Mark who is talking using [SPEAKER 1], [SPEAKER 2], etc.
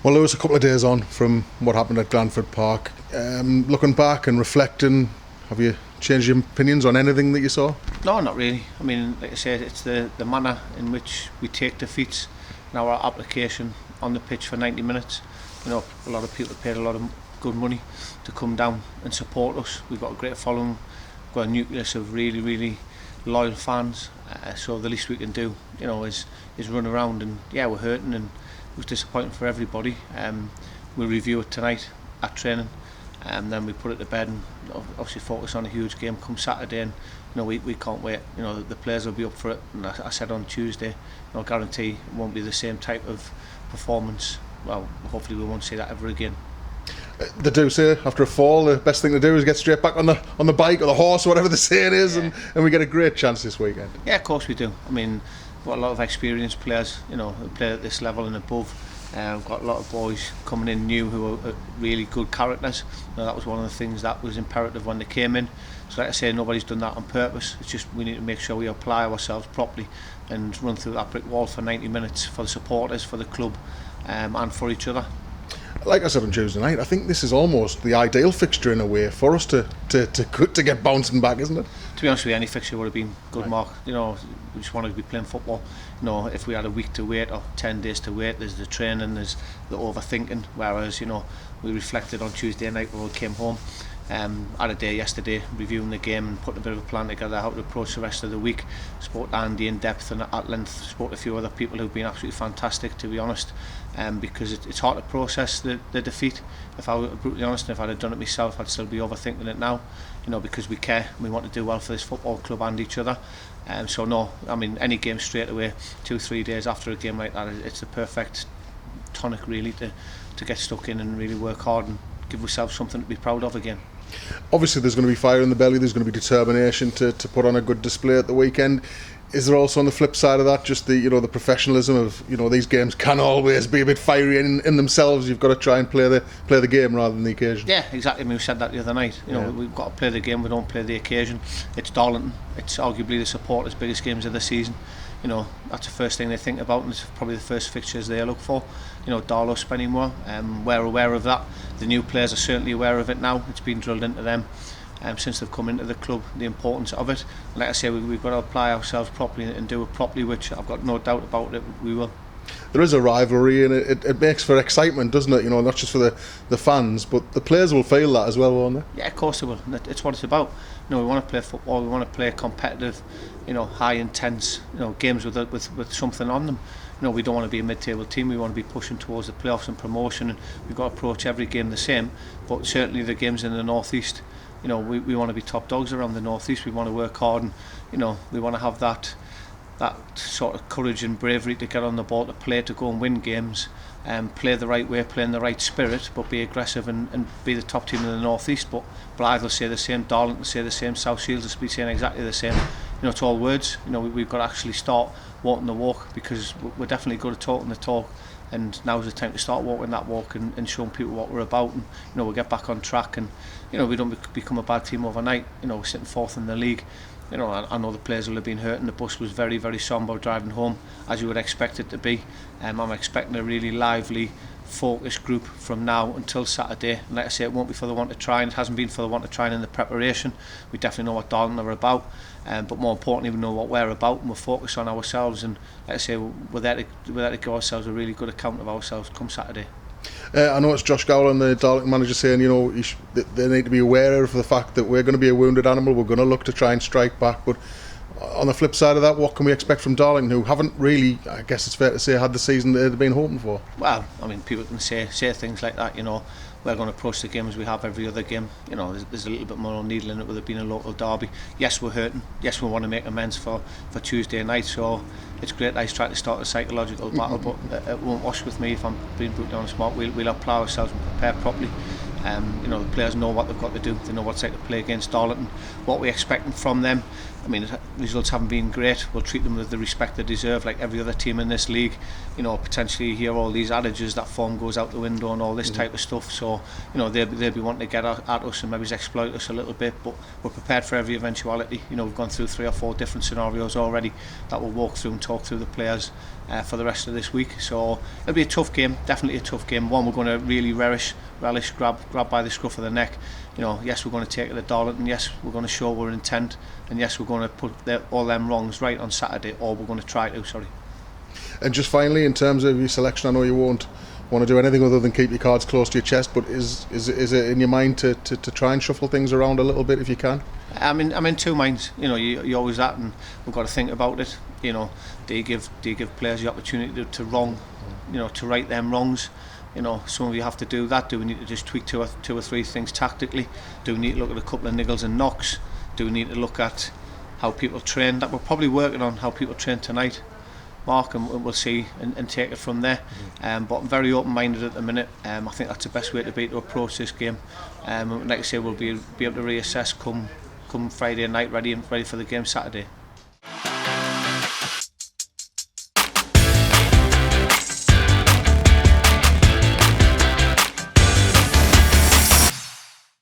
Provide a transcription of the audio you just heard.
[SPEAKER 1] Well, Lewis, a couple of days on from what happened at Glanford Park. Looking back and reflecting, have you changed your opinions on anything that you saw?
[SPEAKER 2] No, not really. I mean, like I said, it's the manner in which we take defeats and our application on the pitch for 90 minutes. You know, a lot of people paid a lot of good money to come down and support us. We've got a great following, we've got a nucleus of really, really loyal fans. So the least we can do, you know, is run around, and yeah, we're hurting and it was disappointing for everybody. We'll review it tonight at training, and then we put it to bed and obviously focus on a huge game come Saturday. And you know, we can't wait. You know, the players will be up for it. And I said on Tuesday, I guarantee it won't be the same type of performance. Well, hopefully we won't see that ever again.
[SPEAKER 1] They do say after a fall, the best thing to do is get straight back on the bike or the horse or whatever the saying is, yeah. and we get a great chance this weekend.
[SPEAKER 2] Yeah, of course we do. I mean, we've got a lot of experienced players, you know, who play at this level and above. We've got a lot of boys coming in new who are really good characters. You know, that was one of the things that was imperative when they came in. So like I say, nobody's done that on purpose. It's just we need to make sure we apply ourselves properly and run through that brick wall for 90 minutes for the supporters, for the club, and for each other.
[SPEAKER 1] Like I said on Tuesday night, I think this is almost the ideal fixture in a way for us to get bouncing back, isn't it?
[SPEAKER 2] To be honest with you, any fixture would have been good,
[SPEAKER 1] right.
[SPEAKER 2] Mark. You know, we just wanted to be playing football. You know, if we had a week to wait or 10 days to wait, there's the training, there's the overthinking. Whereas, you know, we reflected on Tuesday night when we came home. Had a day yesterday reviewing the game and putting a bit of a plan together how to approach the rest of the week. Spoke to Andy in depth and at length. Spoke to a few other people who've been absolutely fantastic, to be honest, because it's hard to process the defeat. If I were brutally honest, and if I'd have done it myself, I'd still be overthinking it now, you know, because we care, we want to do well for this football club and each other. So no, I mean, any game straight away, 2-3 days after a game like that, it's the perfect tonic really to get stuck in and really work hard and give ourselves something to be proud of again.
[SPEAKER 1] Obviously there's going to be fire in the belly, there's going to be determination to put on a good display at the weekend. Is there also on the flip side of that just the, you know, the professionalism of, you know, these games can always be a bit fiery in themselves. You've got to try and play the game rather than the occasion.
[SPEAKER 2] Yeah, exactly. I mean, we said that the other night. You know, we've got to play the game, we don't play the occasion. It's Darlington. It's arguably the supporters' biggest games of the season. You know, that's the first thing they think about, and it's probably the first fixtures they look for. You know, Darlow, Spennymoor, we're aware of that. The new players are certainly aware of it now. It's been drilled into them since they've come into the club, the importance of it. And like I say, we've got to apply ourselves properly and do it properly, which I've got no doubt about it, we will.
[SPEAKER 1] There is a rivalry, and it makes for excitement, doesn't it? You know, not just for the fans, but the players will feel that as well, won't they?
[SPEAKER 2] Yeah, of course they will. It's what it's about. You know, we want to play football. We want to play competitive, you know, high intense, you know, games with something on them. You know, we don't want to be a mid-table team. We want to be pushing towards the playoffs and promotion, and we've got to approach every game the same. But certainly the games in the northeast, you know, we want to be top dogs around the northeast. We want to work hard, and you know, we want to have that sort of courage and bravery to get on the ball, to play, to go and win games, and play the right way, play in the right spirit, but be aggressive and be the top team in the northeast. But Blythe will say the same, Darlington will say the same, South Shields will be saying exactly the same. You know, it's all words. You know, we've got to actually start walking the walk, because we're definitely good at talking the talk, and now's the time to start walking that walk and showing people what we're about. And you know, we'll get back on track, and you know, we don't become a bad team overnight. You know, we're sitting fourth in the league. You know, I know the players will have been hurt, and the bus was very, very sombre driving home, as you would expect it to be. I'm expecting a really lively, focused group from now until Saturday. And like I say, it won't be for the want of trying. It hasn't been for the want of trying in the preparation. We definitely know what Darlington are about, but more importantly, we know what we're about, and we're focused on ourselves. And like I say, we're there to give ourselves a really good account of ourselves come Saturday.
[SPEAKER 1] I know it's Josh Gowland, the Darlington manager, saying, you know, they need to be aware of the fact that we're going to be a wounded animal. We're going to look to try and strike back. But on the flip side of that, what can we expect from Darlington, who haven't really, I guess it's fair to say, had the season they'd been hoping for?
[SPEAKER 2] Well, I mean, people can say things like that. You know, we're going to approach the game as we have every other game. You know, there's a little bit more needle in it with it being a local derby. Yes, we're hurting. Yes, we want to make amends for Tuesday night. So it's great that he's trying to start a psychological battle, but it won't wash with me if I'm being brutally honest. We'll apply ourselves and prepare properly. You know, the players know what they've got to do. They know what it's like to play against Darlington. What we're expecting from them, I mean, results haven't been great. We'll treat them with the respect they deserve, like every other team in this league. You know, potentially hear all these adages that form goes out the window and all this type of stuff. So, you know, they'll be wanting to get at us and maybe exploit us a little bit. But we're prepared for every eventuality. You know, we've gone through 3 or 4 different scenarios already that we'll walk through and talk through the players for the rest of this week. So it'll be a tough game, definitely a tough game. One we're going to really relish, grab by the scruff of the neck. You know, yes, we're going to take it to Darlington. Yes, we're going to show we're intent, and yes, we're going to put all them wrongs right on Saturday, or we're going to try to. Sorry.
[SPEAKER 1] And just finally, in terms of your selection, I know you won't want to do anything other than keep your cards close to your chest, but is it in your mind to try and shuffle things around a little bit if you can?
[SPEAKER 2] I'm in 2 minds. You know, you always that, and we've got to think about it. You know, do you give players the opportunity to wrong, you know, to right them wrongs? You know, some of you have to do that. Do we need to just tweak two or three things tactically? Do we need to look at a couple of niggles and knocks? Do we need to look at how people train? That we're probably working on how people train tonight, Mark, and we'll see and take it from there. But I'm very open-minded at the minute. I think that's the best way to approach this game. Like I say, we'll be able to reassess come Friday night, ready for the game Saturday.